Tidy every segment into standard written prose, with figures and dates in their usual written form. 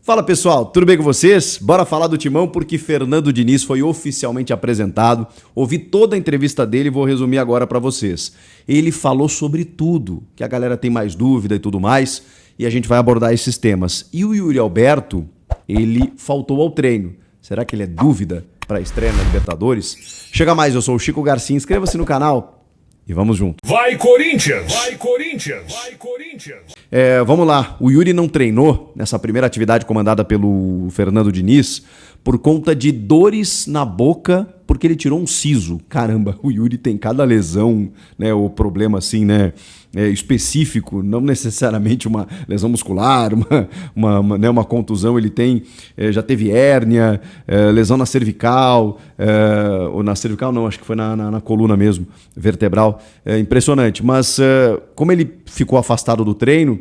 Fala pessoal, tudo bem com vocês? Bora falar do Timão porque Fernando Diniz foi oficialmente apresentado. Ouvi toda a entrevista dele e vou resumir agora para vocês. Ele falou sobre tudo, que a galera tem mais dúvida e tudo mais, e a gente vai abordar esses temas. E o Yuri Alberto, ele faltou ao treino. Será que ele é dúvida para a estreia na Libertadores? Chega mais, eu sou o Chico Garcia, inscreva-se no canal e vamos junto. Vai Corinthians! Vai Corinthians! Vai Corinthians! Vamos lá, o Yuri não treinou nessa primeira atividade comandada pelo Fernando Diniz por conta de dores na boca, porque ele tirou um siso. Caramba, o Yuri tem cada lesão, né, ou problema assim, né, específico, não necessariamente uma lesão muscular, uma contusão, ele tem, já teve hérnia, lesão na cervical, ou na cervical não, acho que foi na coluna mesmo, vertebral, impressionante. Mas como ele ficou afastado do treino,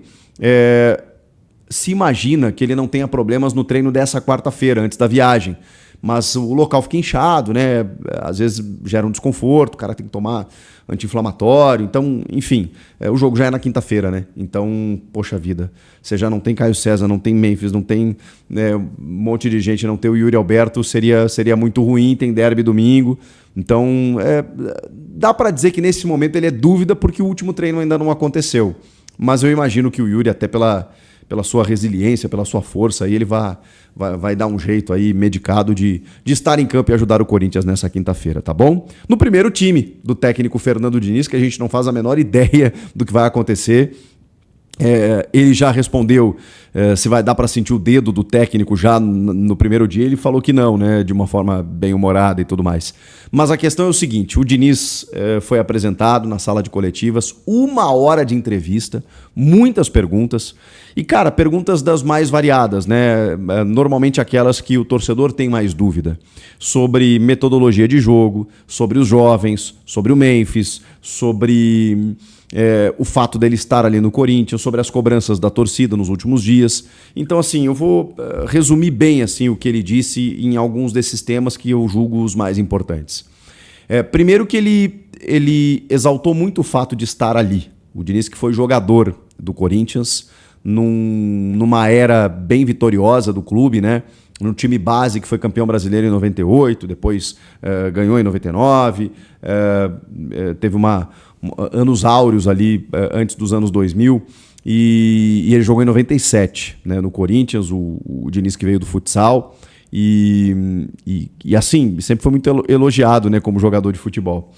se imagina que ele não tenha problemas no treino dessa quarta-feira, antes da viagem. Mas o local fica inchado, né? Às vezes gera um desconforto, o cara tem que tomar anti-inflamatório. Então, enfim, o jogo já é na quinta-feira, né? Então, poxa vida, você já não tem Caio César, não tem Memphis, não tem um monte de gente, não ter o Yuri Alberto seria muito ruim, tem derby domingo. Então, dá para dizer que nesse momento ele é dúvida porque o último treino ainda não aconteceu. Mas eu imagino que o Yuri, até pela sua resiliência, pela sua força, aí ele vai dar um jeito aí, medicado, de estar em campo e ajudar o Corinthians nessa quinta-feira, tá bom? No primeiro time do técnico Fernando Diniz, que a gente não faz a menor ideia do que vai acontecer. Ele já respondeu se vai dar para sentir o dedo do técnico já no primeiro dia. Ele falou que não, né, de uma forma bem humorada e tudo mais. Mas a questão é o seguinte: o Diniz foi apresentado na sala de coletivas, 1 hora de entrevista, muitas perguntas. E, cara, perguntas das mais variadas, né? Normalmente aquelas que o torcedor tem mais dúvida. Sobre metodologia de jogo, sobre os jovens, sobre o Memphis, sobre o fato dele estar ali no Corinthians, sobre as cobranças da torcida nos últimos dias. Então, assim, eu vou resumir bem assim, o que ele disse em alguns desses temas que eu julgo os mais importantes. Primeiro que ele exaltou muito o fato de estar ali. O Diniz, que foi jogador do Corinthians, numa era bem vitoriosa do clube, né? No time base que foi campeão brasileiro em 98, depois ganhou em 99, teve anos áureos ali antes dos anos 2000, e ele jogou em 97, né, no Corinthians, o Diniz que veio do futsal, e assim, sempre foi muito elogiado, né, como jogador de futebol.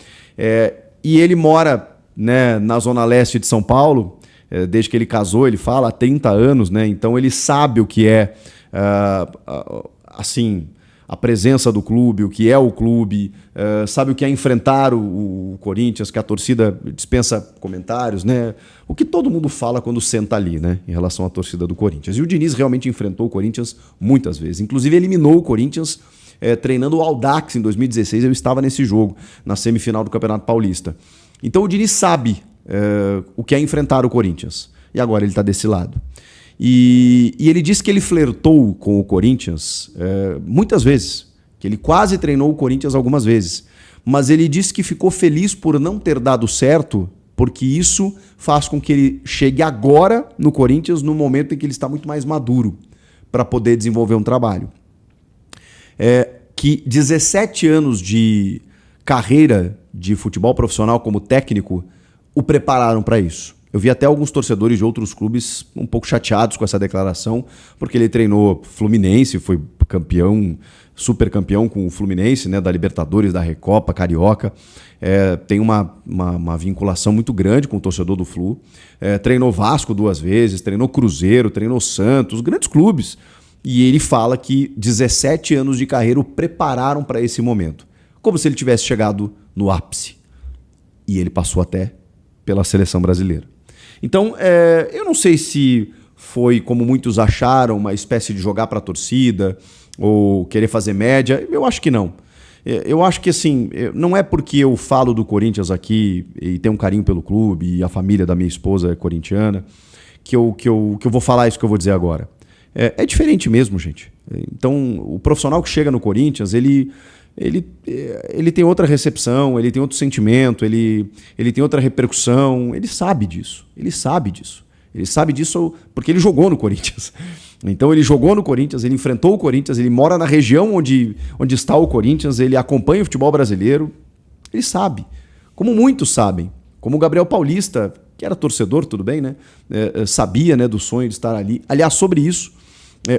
E ele mora, né, na zona leste de São Paulo, desde que ele casou, ele fala, há 30 anos, né? Então ele sabe o que é assim, a presença do clube, o que é o clube, sabe o que é enfrentar o Corinthians, que a torcida dispensa comentários, né? O que todo mundo fala quando senta ali, né, em relação à torcida do Corinthians. E o Diniz realmente enfrentou o Corinthians muitas vezes, inclusive eliminou o Corinthians treinando o Audax em 2016, eu estava nesse jogo, na semifinal do Campeonato Paulista. Então o Diniz sabe o que é enfrentar o Corinthians. E agora ele está desse lado. E ele disse que ele flertou com o Corinthians muitas vezes, que ele quase treinou o Corinthians algumas vezes. Mas ele disse que ficou feliz por não ter dado certo, porque isso faz com que ele chegue agora no Corinthians, no momento em que ele está muito mais maduro para poder desenvolver um trabalho. Que 17 anos de carreira de futebol profissional como técnico o prepararam para isso. Eu vi até alguns torcedores de outros clubes um pouco chateados com essa declaração, porque ele treinou Fluminense, foi campeão, super campeão com o Fluminense, né, da Libertadores, da Recopa, Carioca. Tem uma vinculação muito grande com o torcedor do Flu. Treinou Vasco 2 vezes, treinou Cruzeiro, treinou Santos, grandes clubes. E ele fala que 17 anos de carreira o prepararam para esse momento, como se ele tivesse chegado no ápice. E ele passou até pela seleção brasileira. Então, eu não sei se foi, como muitos acharam, uma espécie de jogar para a torcida ou querer fazer média. Eu acho que não. Eu acho que, assim, não é porque eu falo do Corinthians aqui e tenho um carinho pelo clube e a família da minha esposa é corintiana que eu vou falar isso que eu vou dizer agora. É diferente mesmo, gente. Então, o profissional que chega no Corinthians, ele tem outra recepção, ele tem outro sentimento, ele tem outra repercussão, ele sabe disso. Ele sabe disso porque ele jogou no Corinthians. Então ele jogou no Corinthians, ele enfrentou o Corinthians, ele mora na região onde está o Corinthians, ele acompanha o futebol brasileiro. Ele sabe, como muitos sabem. Como o Gabriel Paulista, que era torcedor, tudo bem, né? Sabia, né, do sonho de estar ali. Aliás, sobre isso,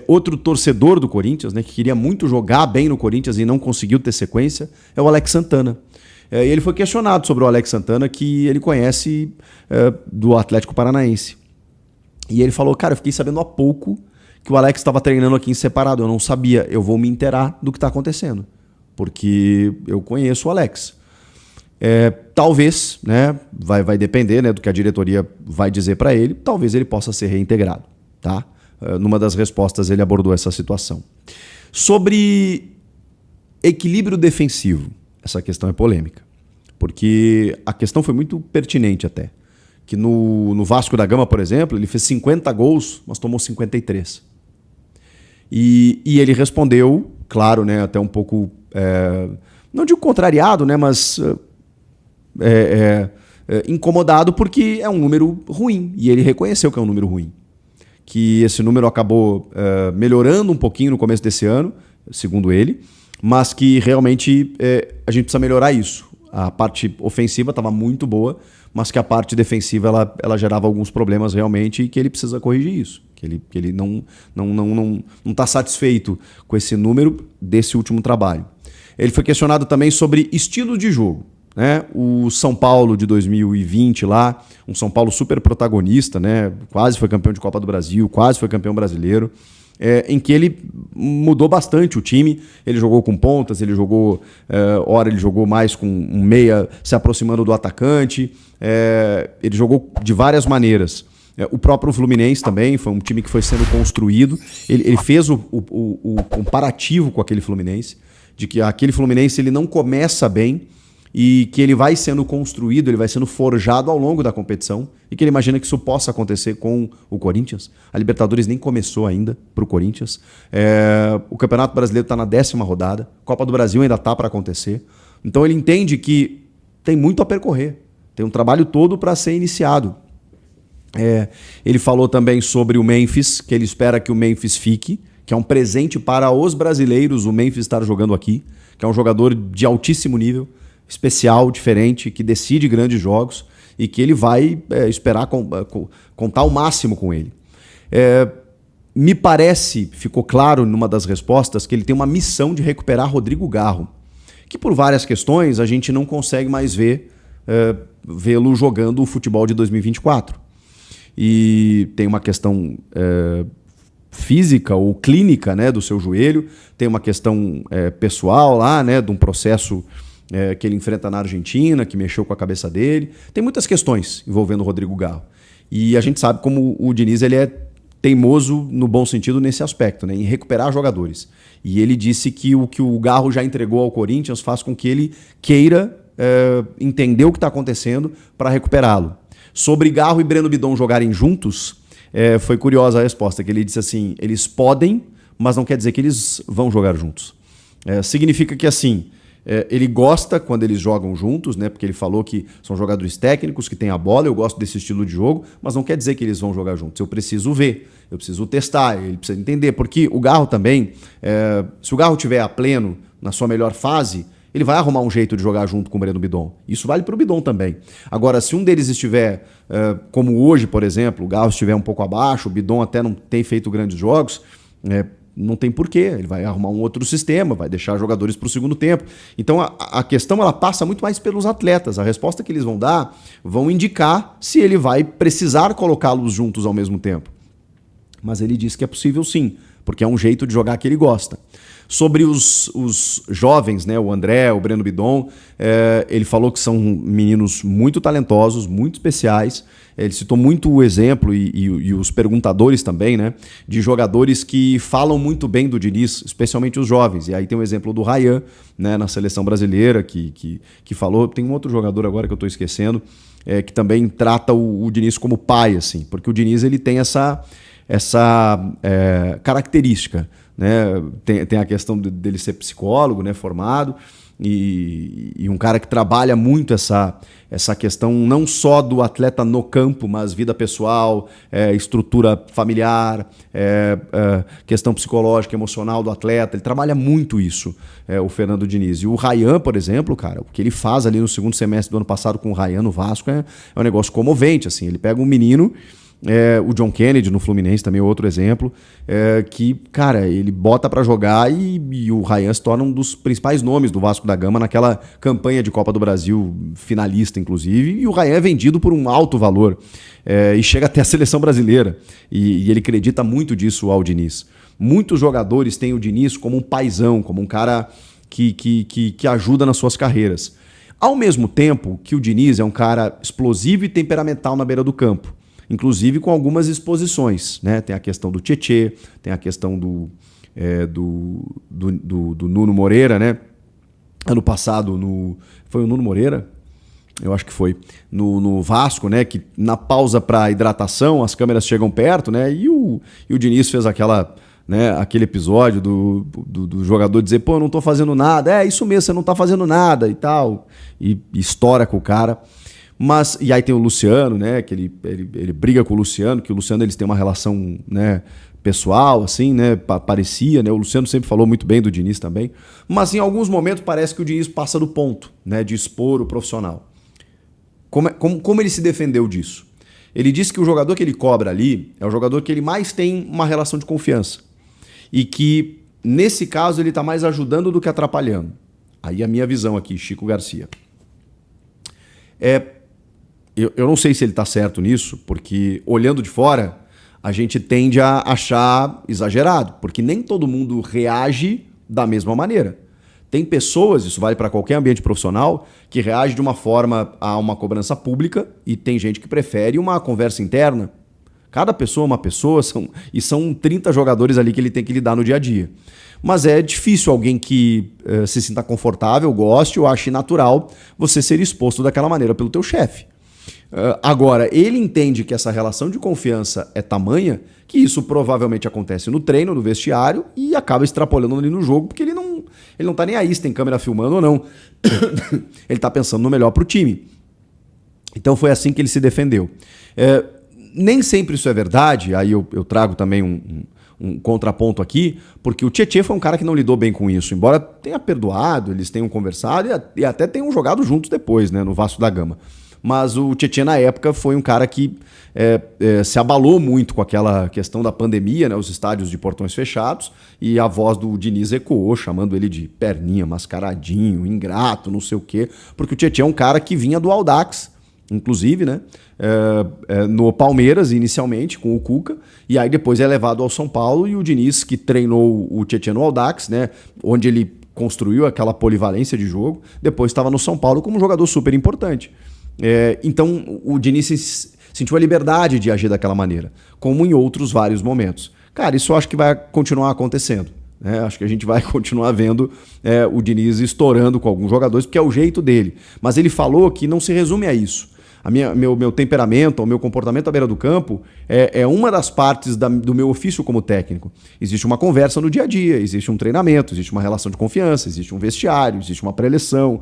outro torcedor do Corinthians, né, que queria muito jogar bem no Corinthians e não conseguiu ter sequência, é o Alex Santana. Ele foi questionado sobre o Alex Santana, que ele conhece do Atlético Paranaense. E ele falou, cara, eu fiquei sabendo há pouco que o Alex estava treinando aqui em separado. Eu não sabia, eu vou me inteirar do que está acontecendo, porque eu conheço o Alex. Talvez, né, vai depender, né, do que a diretoria vai dizer para ele, talvez ele possa ser reintegrado. Tá? Numa das respostas ele abordou essa situação. Sobre equilíbrio defensivo, essa questão é polêmica, porque a questão foi muito pertinente até. Que no Vasco da Gama, por exemplo, ele fez 50 gols, mas tomou 53. E ele respondeu, claro, né, até um pouco, não digo contrariado, né, mas incomodado, porque é um número ruim. E ele reconheceu que é um número ruim. Que esse número acabou melhorando um pouquinho no começo desse ano, segundo ele, mas que realmente a gente precisa melhorar isso. A parte ofensiva estava muito boa, mas que a parte defensiva ela gerava alguns problemas realmente e que ele precisa corrigir isso. Que ele não está satisfeito com esse número desse último trabalho. Ele foi questionado também sobre estilo de jogo. Né? O São Paulo de 2020 lá, um São Paulo super protagonista, né? Quase foi campeão de Copa do Brasil, quase foi campeão brasileiro. Em que ele mudou bastante o time. Ele jogou com pontas, ele jogou, ora ele jogou mais com um meia se aproximando do atacante, ele jogou de várias maneiras. O próprio Fluminense também foi um time que foi sendo construído. Ele fez o comparativo com aquele Fluminense, de que aquele Fluminense ele não começa bem e que ele vai sendo construído, ele vai sendo forjado ao longo da competição e que ele imagina que isso possa acontecer com o Corinthians. A Libertadores nem começou ainda para o Corinthians. O Campeonato Brasileiro está na 10ª rodada, a Copa do Brasil ainda está para acontecer. Então ele entende que tem muito a percorrer, tem um trabalho todo para ser iniciado. Ele falou também sobre o Memphis, que ele espera que o Memphis fique, que é um presente para os brasileiros o Memphis estar jogando aqui, que é um jogador de altíssimo nível, especial, diferente, que decide grandes jogos e que ele vai esperar contar o máximo com ele. Me parece, ficou claro numa das respostas, que ele tem uma missão de recuperar Rodrigo Garro, que por várias questões a gente não consegue mais vê-lo jogando o futebol de 2024. E tem uma questão física ou clínica, né, do seu joelho, tem uma questão pessoal lá, né, de um processo que ele enfrenta na Argentina, que mexeu com a cabeça dele. Tem muitas questões envolvendo o Rodrigo Garro. E a gente sabe como o Diniz ele é teimoso no bom sentido nesse aspecto, né, em recuperar jogadores. E ele disse que o que o Garro já entregou ao Corinthians faz com que ele queira entender o que está acontecendo para recuperá-lo. Sobre Garro e Breno Bidon jogarem juntos, foi curiosa a resposta, que ele disse assim, eles podem, mas não quer dizer que eles vão jogar juntos. Significa que assim, ele gosta quando eles jogam juntos, né? Porque ele falou que são jogadores técnicos, que têm a bola, eu gosto desse estilo de jogo, mas não quer dizer que eles vão jogar juntos. Eu preciso ver, eu preciso testar, ele precisa entender. Porque o Garro também, se o Garro estiver a pleno, na sua melhor fase, ele vai arrumar um jeito de jogar junto com o Breno Bidon. Isso vale para o Bidon também. Agora, se um deles estiver, como hoje, por exemplo, o Garro estiver um pouco abaixo, o Bidon até não tem feito grandes jogos, não tem porquê, ele vai arrumar um outro sistema, vai deixar jogadores para o segundo tempo. Então a questão ela passa muito mais pelos atletas. A resposta que eles vão dar vão indicar se ele vai precisar colocá-los juntos ao mesmo tempo. Mas ele diz que é possível sim, porque é um jeito de jogar que ele gosta. Sobre os jovens, né, o André, o Breno Bidon, ele falou que são meninos muito talentosos, muito especiais. Ele citou muito o exemplo, e os perguntadores também, né, de jogadores que falam muito bem do Diniz, especialmente os jovens. E aí tem o exemplo do Ryan, né, na seleção brasileira, que falou. Tem um outro jogador agora que eu estou esquecendo, que também trata o Diniz como pai, assim, porque o Diniz ele tem essa característica. Né? Tem a questão dele ser psicólogo, né, formado, e um cara que trabalha muito essa questão não só do atleta no campo, mas vida pessoal, estrutura familiar, questão psicológica, emocional do atleta. Ele trabalha muito isso, o Fernando Diniz. E o Rayan, por exemplo, cara, o que ele faz ali no segundo semestre do ano passado com o Rayan no Vasco é um negócio comovente. Assim. Ele pega um menino, o John Kennedy no Fluminense também é outro exemplo, que, cara, ele bota pra jogar e o Rayan se torna um dos principais nomes do Vasco da Gama naquela campanha de Copa do Brasil, finalista inclusive, e o Rayan é vendido por um alto valor e chega até a seleção brasileira, e ele acredita muito disso ao Diniz. Muitos jogadores têm o Diniz como um paizão, como um cara que ajuda nas suas carreiras. Ao mesmo tempo que o Diniz é um cara explosivo e temperamental na beira do campo, inclusive com algumas exposições, né? Tem a questão do Tietê, tem a questão do Nuno Moreira, né? Ano passado, foi o Nuno Moreira? Eu acho que foi. No Vasco, né? Que na pausa para hidratação, as câmeras chegam perto, né? E o Diniz fez aquele episódio do jogador dizer, pô, eu não tô fazendo nada. É isso mesmo, você não tá fazendo nada e tal. E estoura com o cara. E aí tem o Luciano, né, que ele briga com o Luciano, que o Luciano eles têm uma relação, né, pessoal, assim, né, parecia, né, o Luciano sempre falou muito bem do Diniz também, mas em alguns momentos parece que o Diniz passa do ponto, né, de expor o profissional. Como ele se defendeu disso? Ele disse que o jogador que ele cobra ali é o jogador que ele mais tem uma relação de confiança e que, nesse caso, ele está mais ajudando do que atrapalhando. Aí a minha visão aqui, Chico Garcia. Eu não sei se ele está certo nisso, porque olhando de fora, a gente tende a achar exagerado, porque nem todo mundo reage da mesma maneira. Tem pessoas, isso vale para qualquer ambiente profissional, que reage de uma forma a uma cobrança pública e tem gente que prefere uma conversa interna. Cada pessoa é uma pessoa e são 30 jogadores ali que ele tem que lidar no dia a dia. Mas é difícil alguém que se sinta confortável, goste ou ache natural você ser exposto daquela maneira pelo teu chefe. Agora, ele entende que essa relação de confiança é tamanha que isso provavelmente acontece no treino, no vestiário e acaba extrapolando ali no jogo, porque ele não tá nem aí se tem câmera filmando ou não. Ele tá pensando no melhor pro time. Então foi assim que ele se defendeu. Nem sempre isso é verdade, aí eu trago também um contraponto aqui, porque o Tietê foi um cara que não lidou bem com isso, embora tenha perdoado, eles tenham conversado e até tenham jogado juntos depois, né, no Vasco da Gama. Mas o Tietê, na época, foi um cara que se abalou muito com aquela questão da pandemia, né, os estádios de portões fechados, e a voz do Diniz ecoou, chamando ele de perninha, mascaradinho, ingrato, não sei o quê, porque o Tietê é um cara que vinha do Audax, inclusive, né, no Palmeiras, inicialmente, com o Cuca, e aí depois é levado ao São Paulo, e o Diniz, que treinou o Tietê no Audax, né, onde ele construiu aquela polivalência de jogo, depois estava no São Paulo como um jogador super importante. Então o Diniz sentiu a liberdade de agir daquela maneira, como em outros vários momentos. Cara, isso eu acho que vai continuar acontecendo. Acho que a gente vai continuar vendo o Diniz estourando com alguns jogadores, porque é o jeito dele. Mas ele falou que não se resume a isso. Meu temperamento, o meu comportamento à beira do campo é uma das partes do meu ofício como técnico. Existe uma conversa no dia a dia, existe um treinamento, existe uma relação de confiança, existe um vestiário, existe uma pré-eleção,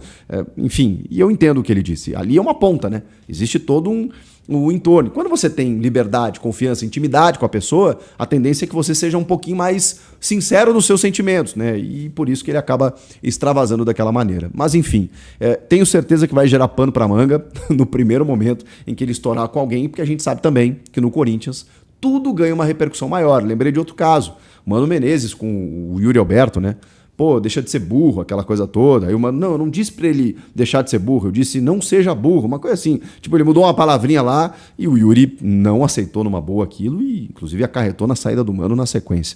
enfim. E eu entendo o que ele disse. Ali é uma ponta, né? Existe todo um entorno. Quando você tem liberdade, confiança, intimidade com a pessoa, a tendência é que você seja um pouquinho mais sincero nos seus sentimentos, né? E por isso que ele acaba extravasando daquela maneira. Mas enfim, tenho certeza que vai gerar pano para manga no primeiro momento em que ele estourar com alguém, porque a gente sabe também que no Corinthians tudo ganha uma repercussão maior. Lembrei de outro caso, Mano Menezes com o Yuri Alberto, né? Pô, deixa de ser burro, aquela coisa toda. Aí o Mano, não, eu não disse pra ele deixar de ser burro, eu disse não seja burro, uma coisa assim. Tipo, ele mudou uma palavrinha lá e o Yuri não aceitou numa boa aquilo e inclusive acarretou na saída do Mano na sequência.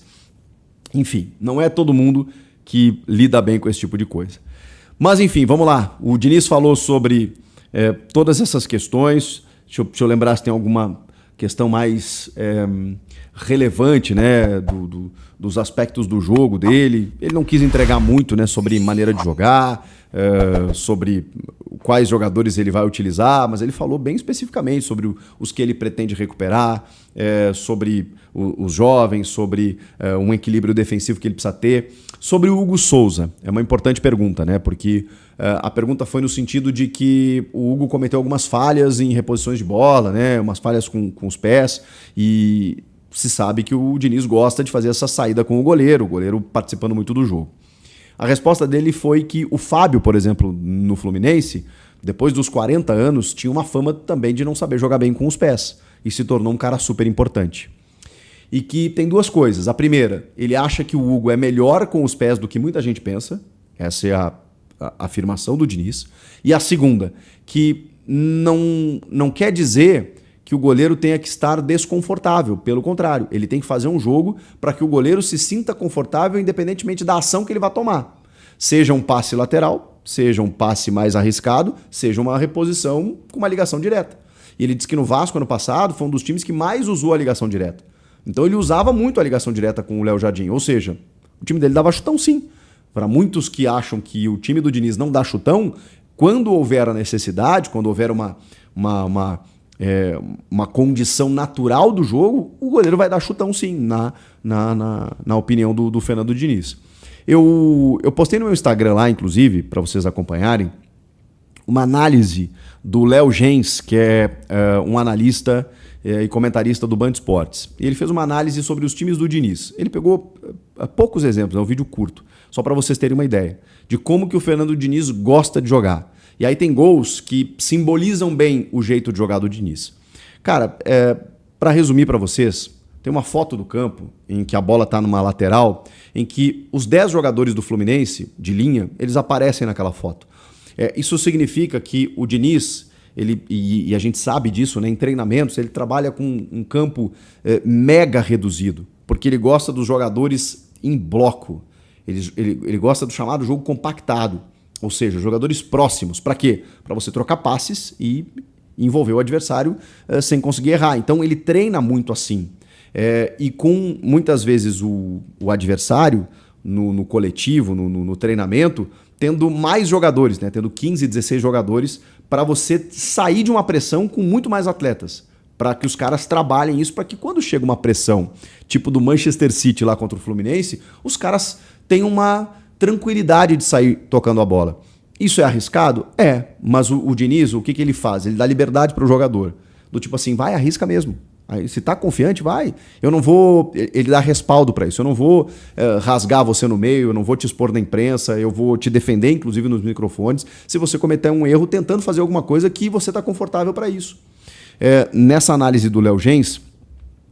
Enfim, não é todo mundo que lida bem com esse tipo de coisa. Mas enfim, vamos lá. O Diniz falou sobre todas essas questões. Deixa eu lembrar se tem alguma questão mais relevante, né, dos aspectos do jogo dele. Ele não quis entregar muito, né, sobre maneira de jogar, sobre quais jogadores ele vai utilizar, mas ele falou bem especificamente sobre os que ele pretende recuperar, sobre os jovens, sobre um equilíbrio defensivo que ele precisa ter. Sobre o Hugo Souza, é uma importante pergunta, né? Porque a pergunta foi no sentido de que o Hugo cometeu algumas falhas em reposições de bola, né? Umas falhas com os pés, e se sabe que o Diniz gosta de fazer essa saída com o goleiro participando muito do jogo. A resposta dele foi que o Fábio, por exemplo, no Fluminense, depois dos 40 anos, tinha uma fama também de não saber jogar bem com os pés e se tornou um cara super importante. E que tem duas coisas. A primeira, ele acha que o Hugo é melhor com os pés do que muita gente pensa. Essa é a afirmação do Diniz. E a segunda, que não quer dizer que o goleiro tenha que estar desconfortável. Pelo contrário, ele tem que fazer um jogo para que o goleiro se sinta confortável independentemente da ação que ele vai tomar. Seja um passe lateral, seja um passe mais arriscado, seja uma reposição com uma ligação direta. E ele disse que no Vasco, ano passado, foi um dos times que mais usou a ligação direta. Então ele usava muito a ligação direta com o Léo Jardim. Ou seja, o time dele dava chutão sim. Para muitos que acham que o time do Diniz não dá chutão, quando houver a necessidade, quando houver uma condição natural do jogo, o goleiro vai dar chutão sim, na opinião do Fernando Diniz. Eu postei no meu Instagram lá, inclusive, para vocês acompanharem, uma análise do Léo Gens, que é um analista e comentarista do Band Esportes. E ele fez uma análise sobre os times do Diniz. Ele pegou poucos exemplos, é um vídeo curto, só para vocês terem uma ideia de como que o Fernando Diniz gosta de jogar. E aí tem gols que simbolizam bem o jeito de jogar do Diniz. Cara, para resumir para vocês, tem uma foto do campo em que a bola está numa lateral, em que os 10 jogadores do Fluminense, de linha, eles aparecem naquela foto. Isso significa que o Diniz, e a gente sabe disso, né, em treinamentos, ele trabalha com um campo mega reduzido, porque ele gosta dos jogadores em bloco. Ele gosta do chamado jogo compactado. Ou seja, jogadores próximos. Para quê? Para você trocar passes e envolver o adversário sem conseguir errar. Então ele treina muito assim. E com muitas vezes o adversário no coletivo, no treinamento, tendo mais jogadores, né? Tendo 15, 16 jogadores, para você sair de uma pressão com muito mais atletas. Para que os caras trabalhem isso, para que quando chega uma pressão, tipo do Manchester City lá contra o Fluminense, os caras tenham uma tranquilidade de sair tocando a bola. Isso é arriscado? Mas o Diniz, o que ele faz? Ele dá liberdade para o jogador. Do tipo assim, vai, arrisca mesmo. Aí, se tá confiante, vai. Eu não vou... Ele dá respaldo para isso. Eu não vou rasgar você no meio, eu não vou te expor na imprensa, eu vou te defender, inclusive, nos microfones, se você cometer um erro tentando fazer alguma coisa que você tá confortável para isso. Nessa análise do Léo Gens,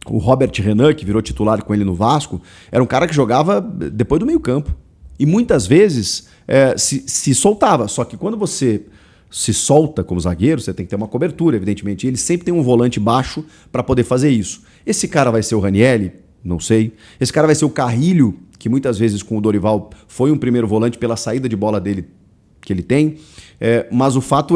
o Robert Renan, que virou titular com ele no Vasco, era um cara que jogava depois do meio-campo. E muitas vezes se soltava. Só que quando você se solta como zagueiro, você tem que ter uma cobertura, evidentemente. E ele sempre tem um volante baixo para poder fazer isso. Esse cara vai ser o Ranieri? Não sei. Esse cara vai ser o Carrilho, que muitas vezes com o Dorival foi um primeiro volante pela saída de bola dele que ele tem. Mas o fato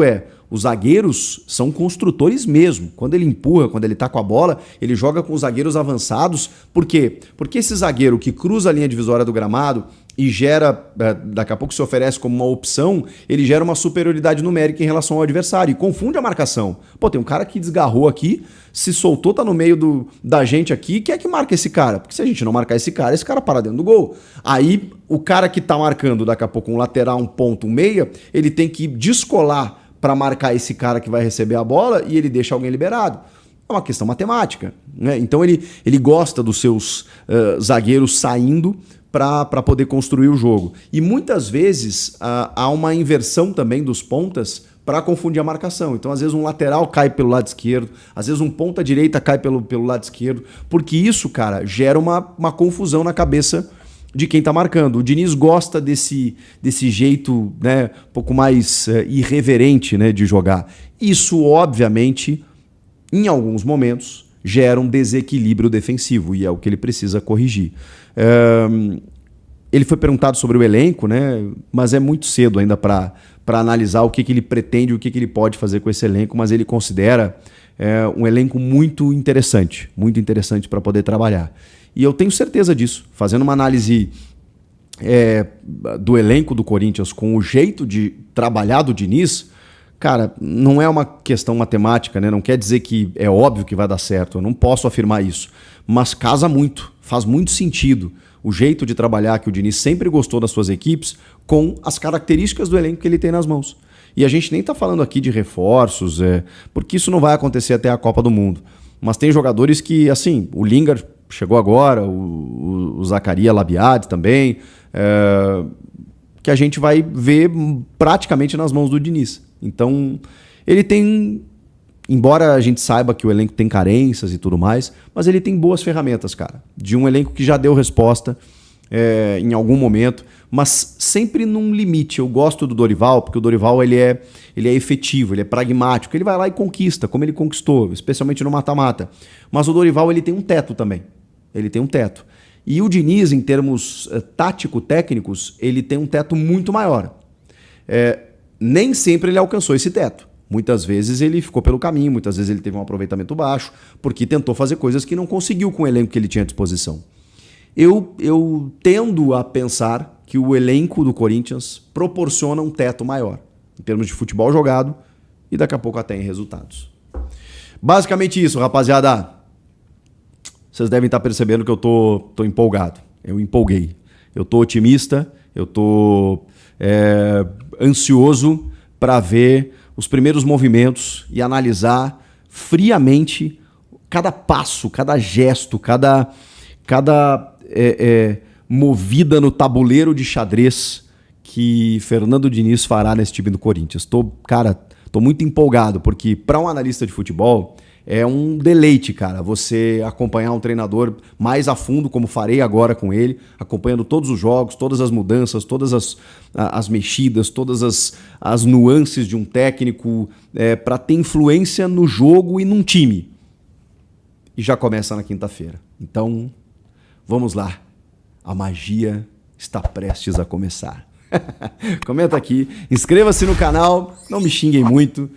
os zagueiros são construtores mesmo. Quando ele empurra, quando ele tá com a bola, ele joga com os zagueiros avançados. Por quê? Porque esse zagueiro que cruza a linha divisória do gramado e gera, daqui a pouco se oferece como uma opção, ele gera uma superioridade numérica em relação ao adversário e confunde a marcação. Pô, tem um cara que desgarrou aqui, se soltou, tá no meio da gente aqui, quem é que marca esse cara? Porque se a gente não marcar esse cara para dentro do gol. Aí o cara que tá marcando daqui a pouco um lateral, um ponto, um meia, ele tem que descolar para marcar esse cara que vai receber a bola e ele deixa alguém liberado. É uma questão matemática, né? Então ele gosta dos seus zagueiros saindo para poder construir o jogo. E muitas vezes há uma inversão também dos pontas para confundir a marcação. Então, às vezes, um lateral cai pelo lado esquerdo, às vezes um ponta direita cai pelo lado esquerdo, porque isso, cara, gera uma confusão na cabeça de quem tá marcando. O Diniz gosta desse jeito, né, um pouco mais irreverente, né, de jogar. Isso, obviamente, em alguns momentos, gera um desequilíbrio defensivo e é o que ele precisa corrigir. Ele foi perguntado sobre o elenco, né, mas é muito cedo ainda para analisar o que ele pretende, o que ele pode fazer com esse elenco, mas ele considera um elenco muito interessante para poder trabalhar. E eu tenho certeza disso. Fazendo uma análise do elenco do Corinthians com o jeito de trabalhar do Diniz, Cara, não é uma questão matemática, né? Não quer dizer que é óbvio que vai dar certo. Eu não posso afirmar isso. Mas casa muito, faz muito sentido o jeito de trabalhar que o Diniz sempre gostou das suas equipes com as características do elenco que ele tem nas mãos. E a gente nem tá falando aqui de reforços, porque isso não vai acontecer até a Copa do Mundo. Mas tem jogadores que, assim, o Lingard chegou agora, o Zaccaria Labiad também, que a gente vai ver praticamente nas mãos do Diniz. Então, ele tem, embora a gente saiba que o elenco tem carências e tudo mais, mas ele tem boas ferramentas, cara. De um elenco que já deu resposta em algum momento, mas sempre num limite. Eu gosto do Dorival, porque o Dorival ele é efetivo, ele é pragmático, ele vai lá e conquista, como ele conquistou, especialmente no mata-mata. Mas o Dorival ele tem um teto também. Ele tem um teto. E o Diniz, em termos tático-técnicos, ele tem um teto muito maior. Nem sempre ele alcançou esse teto. Muitas vezes ele ficou pelo caminho, muitas vezes ele teve um aproveitamento baixo, porque tentou fazer coisas que não conseguiu com o elenco que ele tinha à disposição. Eu tendo a pensar que o elenco do Corinthians proporciona um teto maior, em termos de futebol jogado e daqui a pouco até em resultados. Basicamente isso, rapaziada. Vocês devem estar percebendo que eu tô empolgado. Eu empolguei. Eu tô otimista, eu tô ansioso para ver os primeiros movimentos e analisar friamente cada passo, cada gesto, cada movida no tabuleiro de xadrez que Fernando Diniz fará nesse time do Corinthians. Tô muito empolgado, porque para um analista de futebol é um deleite, cara, você acompanhar um treinador mais a fundo, como farei agora com ele, acompanhando todos os jogos, todas as mudanças, todas as mexidas, todas as nuances de um técnico, para ter influência no jogo e num time. E já começa na quinta-feira. Então, vamos lá. A magia está prestes a começar. Comenta aqui, inscreva-se no canal, não me xinguem muito.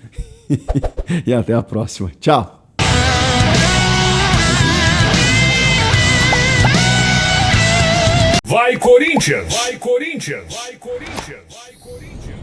E até a próxima. Tchau! Vai Corinthians! Vai Corinthians! Vai Corinthians! Vai Corinthians!